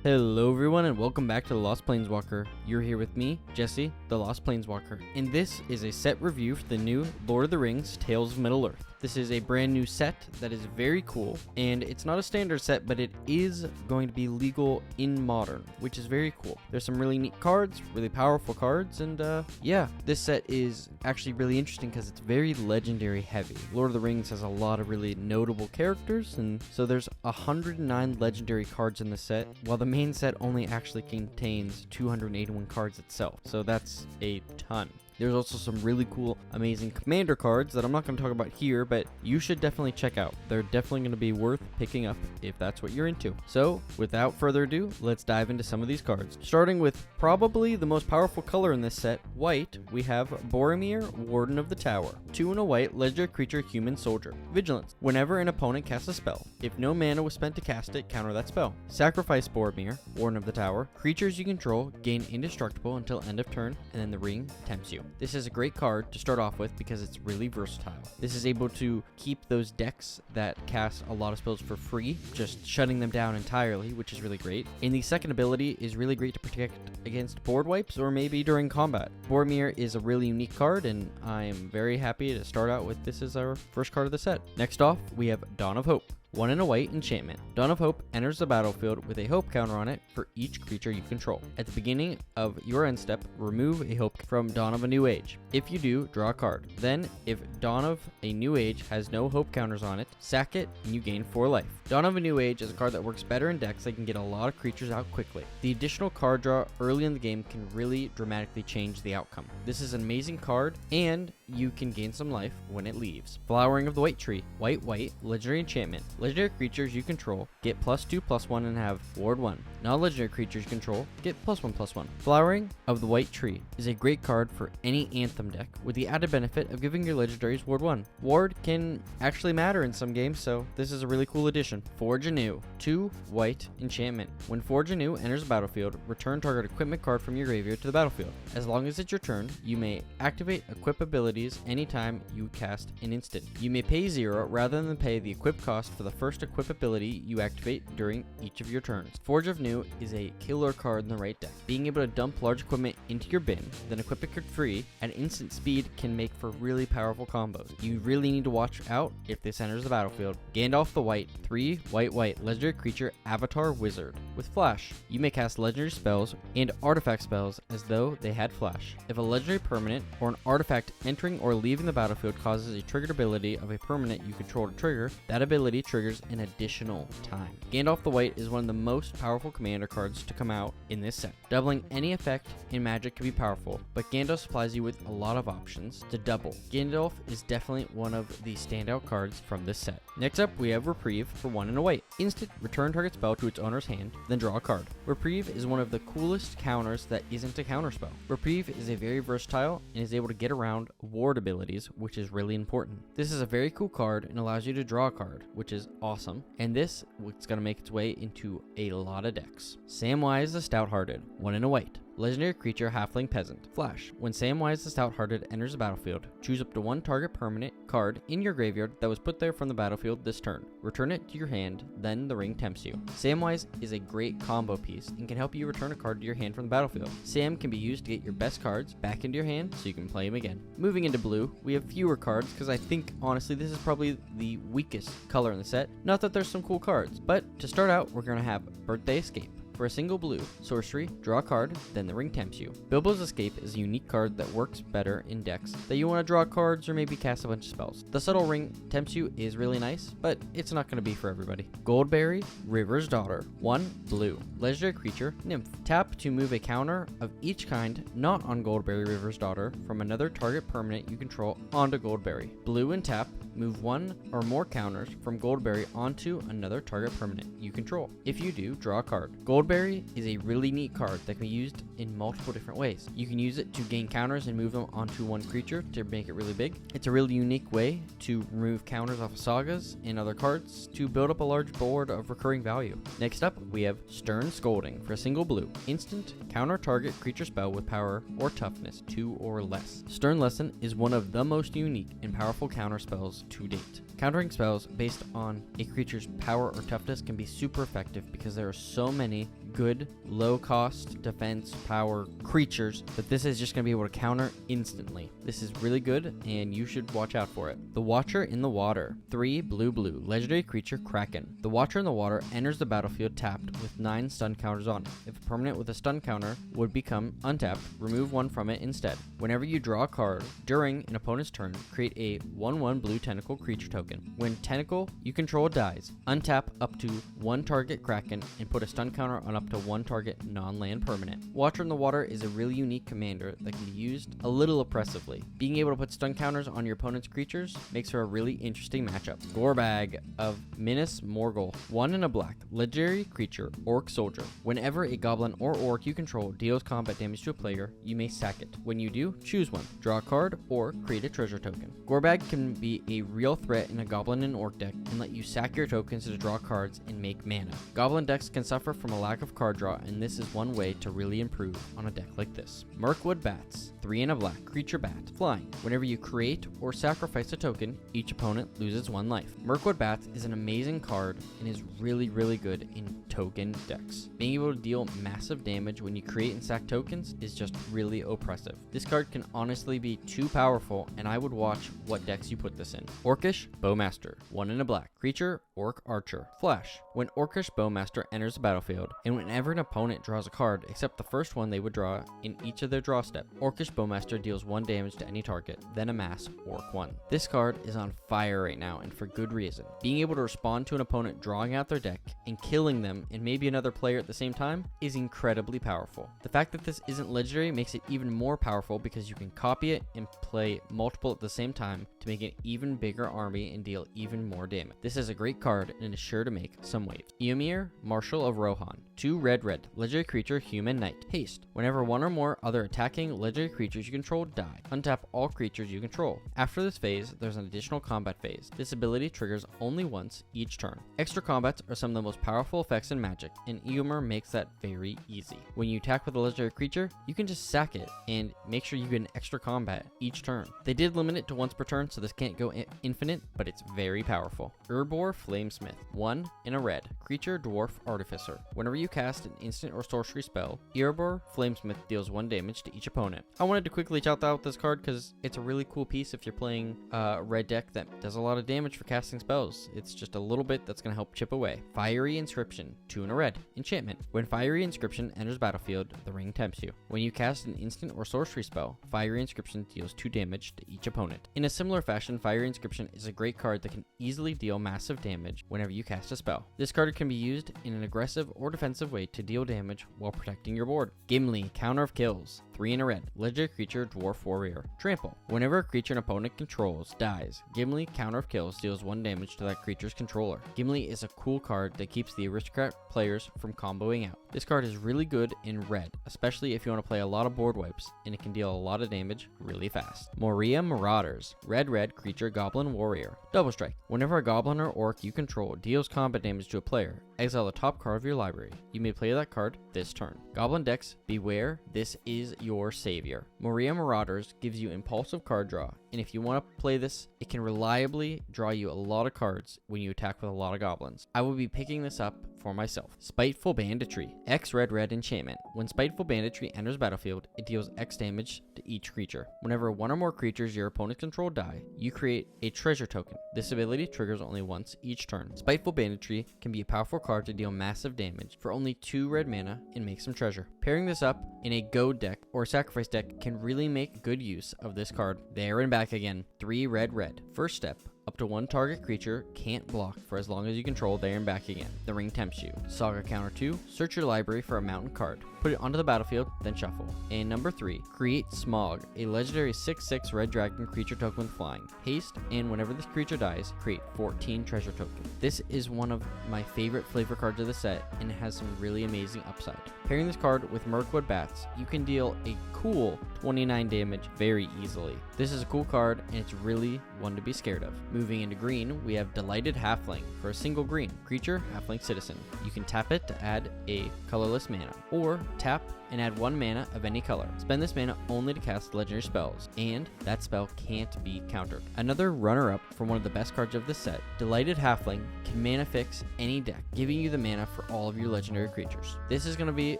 Hello everyone and welcome back to The Lost Planeswalker. You're here with me, Jesse, The Lost Planeswalker, and this is a set review for the new Lord of the Rings Tales of Middle-earth. This is a brand new set that is very cool, and it's not a standard set, but it is going to be legal in Modern, which is very cool. There's some really neat cards, really powerful cards, and yeah, this set is actually really interesting because it's very legendary heavy. Lord of the Rings has a lot of really notable characters, and so there's 109 legendary cards in the set, while the main set only actually contains 281 cards itself, so that's a ton. There's also some really cool, amazing commander cards that I'm not going to talk about here, but you should definitely check out. They're definitely going to be worth picking up if that's what you're into. So, without further ado, let's dive into some of these cards. Starting with probably the most powerful color in this set, white, we have Boromir, Warden of the Tower. 2 and a white, legendary creature, human soldier. Vigilance. Whenever an opponent casts a spell, if no mana was spent to cast it, counter that spell. Sacrifice Boromir, Warden of the Tower. Creatures you control gain indestructible until end of turn, and then the ring tempts you. This is a great card to start off with because it's really versatile. This is able to keep those decks that cast a lot of spells for free, just shutting them down entirely, which is really great. And the second ability is really great to protect against board wipes or maybe during combat. Boromir is a really unique card, and I am very happy to start out with this as our first card of the set. Next off, we have Dawn of Hope. 1 and a white enchantment. Dawn of Hope enters the battlefield with a hope counter on it for each creature you control. At the beginning of your end step, remove a hope from Dawn of a New Age. If you do, draw a card. Then, if Dawn of a New Age has no hope counters on it, sack it and you gain 4 life. Dawn of a New Age is a card that works better in decks that can get a lot of creatures out quickly. The additional card draw early in the game can really dramatically change the outcome. This is an amazing card, and you can gain some life when it leaves. Flowering of the White Tree. White, legendary enchantment. Legendary creatures you control get +2/+1 and have Ward 1. Non-legendary creatures you control get +1/+1. Flowering of the White Tree is a great card for any Anthem deck, with the added benefit of giving your legendaries Ward 1. Ward can actually matter in some games, so this is a really cool addition. Forge Anew. 2 white enchantment. When Forge Anew enters the battlefield, return target equipment card from your graveyard to the battlefield. As long as it's your turn, you may activate equip abilities anytime you cast an instant. You may pay 0 rather than pay the equip cost for the first equip ability you activate during each of your turns. Forge of New is a killer card in the right deck. Being able to dump large equipment into your bin, then equip it free at instant speed can make for really powerful combos. You really need to watch out if this enters the battlefield. Gandalf the White, 3 white, legendary creature, Avatar Wizard. With Flash, you may cast legendary spells and artifact spells as though they had Flash. If a legendary permanent or an artifact entering or leaving the battlefield causes a triggered ability of a permanent you control to trigger, that ability triggers an additional time. Gandalf the White is one of the most powerful commander cards to come out in this set. Doubling any effect in Magic can be powerful, but Gandalf supplies you with a lot of options to double. Gandalf is definitely one of the standout cards from this set. Next up, we have Reprieve for 1 and a white. Instant, return target spell to its owner's hand, then draw a card. Reprieve is one of the coolest counters that isn't a counter spell. Reprieve is a very versatile and is able to get around ward abilities, which is really important. This is a very cool card and allows you to draw a card, which is awesome, and this is going to make its way into a lot of decks. Samwise the Stout-Hearted, 1 and a white. Legendary creature, Halfling Peasant. Flash. When Samwise the Stout-Hearted enters the battlefield, choose up to 1 target permanent card in your graveyard that was put there from the battlefield this turn. Return it to your hand, then the ring tempts you. Samwise is a great combo piece and can help you return a card to your hand from the battlefield. Sam can be used to get your best cards back into your hand so you can play them again. Moving into blue, we have fewer cards because I think, honestly, this is probably the weakest color in the set. Not that there's some cool cards, but to start out, we're going to have Birthday Escape. For a single blue, sorcery, draw a card, then the ring tempts you. Bilbo's Escape is a unique card that works better in decks that you want to draw cards or maybe cast a bunch of spells. The subtle ring tempts you is really nice, but it's not going to be for everybody. Goldberry, River's Daughter. 1 blue. Legendary creature, Nymph. Tap to move a counter of each kind not on Goldberry River's Daughter from another target permanent you control onto Goldberry. Blue and tap, move 1 or more counters from Goldberry onto another target permanent you control. If you do, draw a card. Goldberry is a really neat card that can be used in multiple different ways. You can use it to gain counters and move them onto one creature to make it really big. It's a really unique way to remove counters off of sagas and other cards to build up a large board of recurring value. Next up, we have Stern Scolding for a single blue. Instant, counter target creature spell with power or toughness 2 or less. Stern Lesson is one of the most unique and powerful counter spells to date. Countering spells based on a creature's power or toughness can be super effective because there are so many good, low-cost defense power creatures that this is just going to be able to counter instantly. This is really good, and you should watch out for it. The Watcher in the Water. 3 blue, legendary creature Kraken. The Watcher in the Water enters the battlefield tapped with 9 stun counters on it. If a permanent with a stun counter would become untapped, remove 1 from it instead. Whenever you draw a card during an opponent's turn, create a 1/1 blue tentacle creature token. When tentacle you control dies, untap up to 1 target Kraken and put a stun counter on up to 1 target non-land permanent. Watcher in the Water is a really unique commander that can be used a little oppressively. Being able to put stun counters on your opponent's creatures makes her a really interesting matchup. Gorebag of Minas Morgul. 1 and a black, legendary creature, Orc Soldier. Whenever a goblin or orc you control deals combat damage to a player, you may sack it. When you do, choose one. Draw a card or create a treasure token. Gorebag can be a real threat in a goblin and orc deck and let you sack your tokens to draw cards and make mana. Goblin decks can suffer from a lack of card draw, and this is one way to really improve on a deck like this. Mirkwood Bats. 3 and a black, creature bat, flying. Whenever you create or sacrifice a token, each opponent loses 1 life. Mirkwood Bats is an amazing card and is really good in token decks. Being able to deal massive damage when you create and sack tokens is just really oppressive. This card can honestly be too powerful, and I would watch what decks you put this in. Orcish Bowmaster. 1 and a black, creature, orc archer, flash. When Orcish Bowmaster enters the battlefield, and whenever an opponent draws a card except the first one they would draw in each of their draw step, Orcish Bowmaster deals 1 damage to any target, then amass Orc 1. This card is on fire right now, and for good reason. Being able to respond to an opponent drawing out their deck and killing them and maybe another player at the same time is incredibly powerful. The fact that this isn't legendary makes it even more powerful because you can copy it and play multiple at the same time to make an even bigger army and deal even more damage. This is a great card and is sure to make some waves. Eomir, Marshal of Rohan. 2 red, legendary creature, human knight. Haste. Whenever 1 or more other attacking legendary creatures you control die, untap all creatures you control. After this phase, there's an additional combat phase. This ability triggers only once each turn. Extra combats are some of the most powerful effects in Magic, and Eomir makes that very easy. When you attack with a legendary creature, you can just sack it and make sure you get an extra combat each turn. They did limit it to once per turn, so this can't go infinite, but it's very powerful. Urbor Flamesmith. 1 in a red, creature, dwarf, artificer. Whenever you cast an instant or sorcery spell, Urbor Flamesmith deals 1 damage to each opponent. I wanted to quickly shout out this card because it's a really cool piece if you're playing a red deck that does a lot of damage for casting spells. It's just a little bit that's going to help chip away. Fiery Inscription. 2 in a red, enchantment. When Fiery Inscription enters battlefield, the ring tempts you. When you cast an instant or sorcery spell, Fiery Inscription deals 2 damage to each opponent. In a similar fashion, Fiery Inscription is a great card that can easily deal massive damage whenever you cast a spell. This card can be used in an aggressive or defensive way to deal damage while protecting your board. Gimli, Counter of Kills. 3 in a red, legendary creature, dwarf warrior. Trample. Whenever a creature an opponent controls dies, Gimli, Counter of Kills, deals 1 damage to that creature's controller. Gimli is a cool card that keeps the aristocrat players from comboing out. This card is really good in red, especially if you want to play a lot of board wipes, and it can deal a lot of damage really fast. Moria Marauders. Red creature, goblin warrior. Double strike. Whenever a goblin or orc you control deals combat damage to a player, exile the top card of your library. You may play that card this turn. Goblin decks, beware, this is your savior. Moria Marauders gives you impulsive card draw, and if you want to play this, it can reliably draw you a lot of cards when you attack with a lot of goblins. I will be picking this up for myself. Spiteful Banditry. X red enchantment. When Spiteful Banditry enters battlefield, it deals X damage to each creature. Whenever 1 or more creatures your opponent control die, you create a treasure token. This ability triggers only once each turn. Spiteful Banditry can be a powerful card to deal massive damage for only 2 red mana and make some treasure. Pairing this up in a goad deck or sacrifice deck can really make good use of this card. There and back again. 3 red. First step. Up to 1 target creature can't block for as long as you control there and back again. The ring tempts you. Saga counter 2. Search your library for a mountain card. Put it onto the battlefield, then shuffle. And number 3. Create Smog, a legendary 6/6 red dragon creature token with flying. Haste, and whenever this creature dies, create 14 treasure tokens. This is one of my favorite flavor cards of the set, and it has some really amazing upside. Pairing this card with Mirkwood Bats, you can deal a cool 29 damage very easily. This is a cool card, and it's really one to be scared of. Moving into green, we have Delighted Halfling. For a single green creature, Halfling Citizen. You can tap it to add a colorless mana, or tap and add 1 mana of any color. Spend this mana only to cast legendary spells, and that spell can't be countered. Another runner-up for one of the best cards of this set, Delighted Halfling, can mana fix any deck, giving you the mana for all of your legendary creatures. This is going to be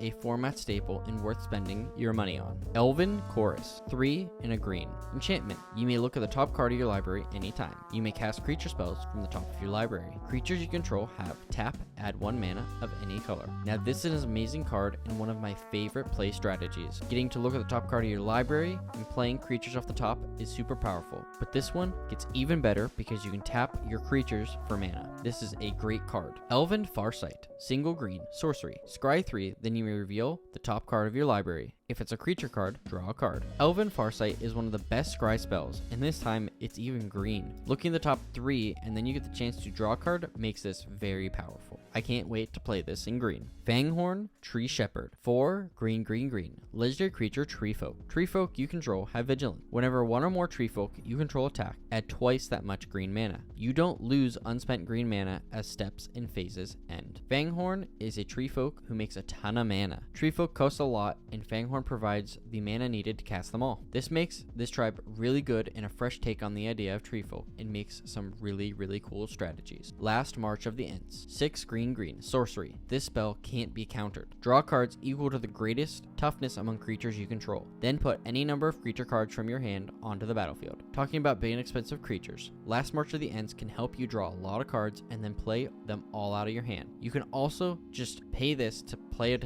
a format staple and worth spending your money on. Elven Chorus, 3 and a green. Enchantment. You may look at the top card of your library anytime. You may cast creature spells from the top of your library. Creatures you control have tap, add 1 mana of any color. Now this is an amazing card and one of my favorite play strategies. Getting to look at the top card of your library and playing creatures off the top is super powerful, but this one gets even better because you can tap your creatures for mana. This is a great card. Elven Farsight, single green, sorcery. Scry 3, then you may reveal the top card of your library. If it's a creature card, draw a card. Elven Farsight is one of the best scry spells, and this time it's even green. Looking at the top 3 and then you get the chance to draw a card makes this very powerful. I can't wait to play this in green. Fanghorn Tree Shepherd, 4 green green green. Legendary creature Treefolk. Treefolk you control have Vigilant. Whenever one or more Treefolk you control attack, add twice that much green mana. You don't lose unspent green mana as steps and phases end. Fanghorn is a Treefolk who makes a ton of mana. Treefolk cost a lot, and Fanghorn provides the mana needed to cast them all. This makes this tribe really good and a fresh take on the idea of Treefolk, and makes some really cool strategies. Last March of the Ents, 6 green green, sorcery. This spell can't be countered. Draw cards equal to the greatest toughness among creatures you control. Then put any number of creature cards from your hand onto the battlefield. Talking about big and expensive creatures, Last March of the Ents can help you draw a lot of cards and then play them all out of your hand. You can also just pay this to play a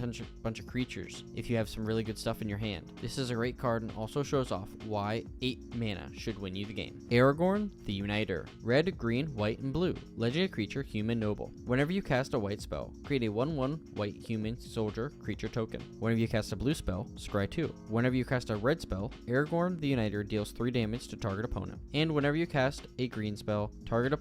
bunch of creatures if you have some really good stuff in your hand. This is a great card and also shows off why 8 mana should win you the game. Aragorn the Uniter, red, green, white, and blue. Legendary creature, human noble. Whenever you cast a white spell, create a 1/1 white human soldier creature token. Whenever you cast a blue spell, scry 2. Whenever you cast a red spell, Aragorn the Uniter deals 3 damage to target opponent. And whenever you cast a green spell, target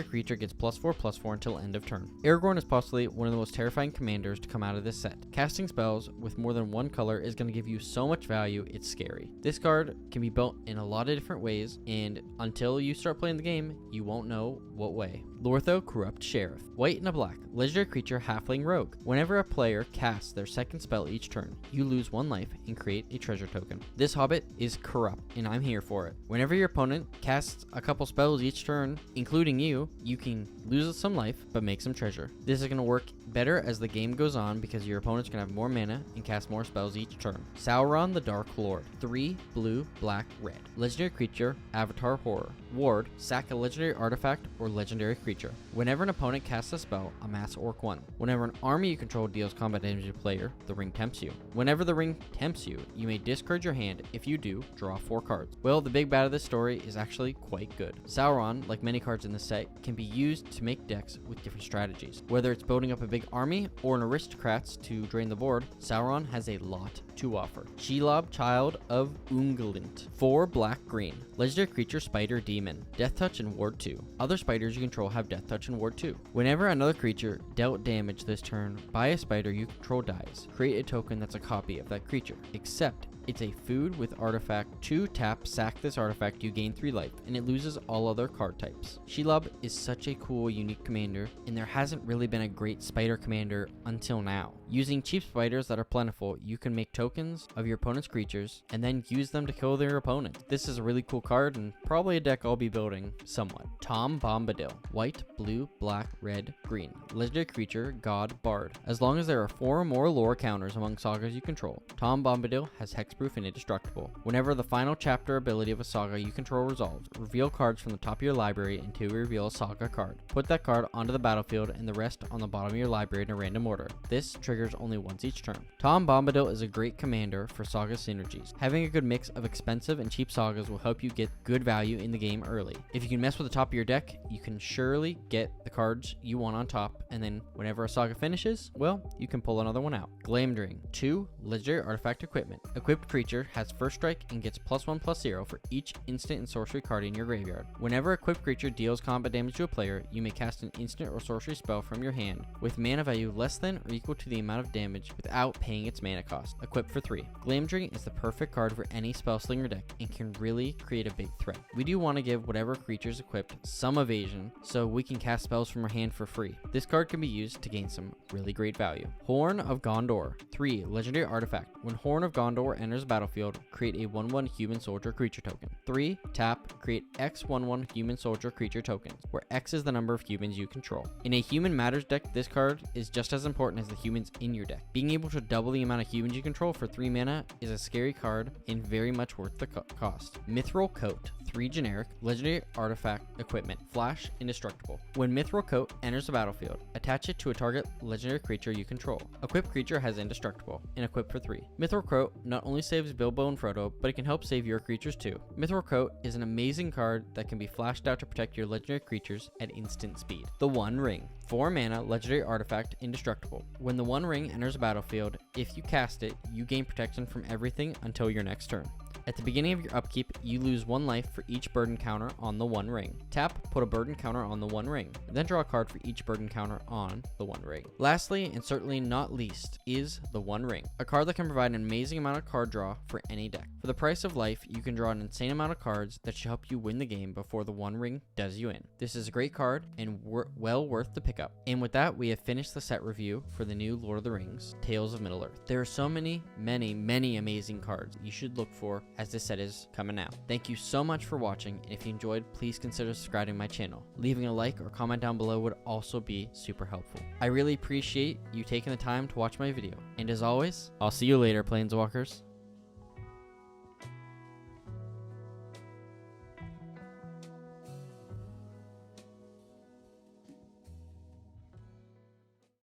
creature gets +4/+4 until end of turn. Aragorn is possibly one of the most terrifying commanders to come out of this set. Casting spells with more than one color is going to give you so much value, it's scary. This card can be built in a lot of different ways, and until you start playing the game, you won't know what way. Lortho Corrupt Sheriff, white and a black, legendary creature halfling rogue. Whenever a player casts their second spell each turn, you lose 1 life and create a treasure token. This hobbit is corrupt, and I'm here for it. Whenever your opponent casts a couple spells each turn, including you can lose some life but make some treasure. This is going to work better as the game goes on because your opponent's going to have more mana and cast more spells each turn. Sauron the Dark Lord, 3 blue, black, red. Legendary creature, Avatar Horror. Ward, sack a legendary artifact or legendary creature. Whenever an opponent casts a spell, amass Orc 1. Whenever an army you control deals combat damage to a player, the ring tempts you. Whenever the ring tempts you, you may discard your hand. If you do, draw 4 cards. Well, the big bad of this story is actually quite good. Sauron, like many cards in this set, can be used to make decks with different strategies. Whether it's building up a big army or an aristocrats to drain the board, Sauron has a lot to offer. Shelob, Child of Ungoliant, 4 black green. Legendary creature Spider Demon, Death Touch and Ward 2. Other spiders you control have Death Touch and Ward 2. Whenever another creature dealt damage this turn by a spider you control dies, create a token that's a copy of that creature, except it's a food with artifact. 2 tap, sack this artifact, you gain 3 life, and it loses all other card types. Shelob is such a cool, unique commander, and there hasn't really been a great spider commander until now. Using cheap spiders that are plentiful, you can make tokens of your opponent's creatures, and then use them to kill their opponent. This is a really cool card, and probably a deck I'll be building somewhat. Tom Bombadil, white, blue, black, red, green. Legendary creature, God, Bard. As long as there are 4 or more lore counters among sagas you control, Tom Bombadil has hexproof and indestructible. Whenever the final chapter ability of a saga you control resolves, reveal cards from the top of your library until you reveal a saga card. Put that card onto the battlefield and the rest on the bottom of your library in a random order. This triggers only once each turn. Tom Bombadil is a great commander for saga synergies. Having a good mix of expensive and cheap sagas will help you get good value in the game early. If you can mess with the top of your deck, you can surely get the cards you want on top, and then whenever a saga finishes, well, you can pull another one out. Glamdring, 2 legendary artifact equipment. Equipped creature has first strike and gets +1/+0 for each instant and sorcery card in your graveyard. Whenever equipped creature deals combat damage to a player, you may cast an instant or sorcery spell from your hand with mana value less than or equal to the amount amount of damage without paying its mana cost. Equip for 3. Glamdring is the perfect card for any Spellslinger deck and can really create a big threat. We do want to give whatever creatures equipped some evasion so we can cast spells from our hand for free. This card can be used to gain some really great value. Horn of Gondor. 3. Legendary artifact. When Horn of Gondor enters the battlefield, create a 1/1 human soldier creature token. 3. Tap, create X 1/1 human soldier creature tokens, where X is the number of humans you control. In a Human Matters deck, this card is just as important as the humans in your deck. Being able to double the amount of humans you control for 3 mana is a scary card and very much worth the cost. Mithril Coat. 3 generic, legendary artifact equipment, flash, indestructible. When Mithril Coat enters the battlefield, attach it to a target legendary creature you control. Equipped creature has indestructible, and equip for 3. Mithril Coat not only saves Bilbo and Frodo, but it can help save your creatures too. Mithril Coat is an amazing card that can be flashed out to protect your legendary creatures at instant speed. The One Ring. 4 mana, legendary artifact, indestructible. When the One Ring enters the battlefield, if you cast it, you gain protection from everything until your next turn. At the beginning of your upkeep, you lose 1 life for each burden counter on the One Ring. Tap, put a burden counter on the One Ring, then draw a card for each burden counter on the One Ring. Lastly, and certainly not least, is the One Ring, a card that can provide an amazing amount of card draw for any deck. For the price of life, you can draw an insane amount of cards that should help you win the game before the One Ring does you in. This is a great card and well worth the pickup. And with that, we have finished the set review for the new Lord of the Rings, Tales of Middle-earth. There are so many amazing cards you should look for as this set is coming out. Thank you so much for watching, and if you enjoyed, please consider subscribing to my channel. Leaving a like or comment down below would also be super helpful. I really appreciate you taking the time to watch my video, and as always, I'll see you later, Planeswalkers.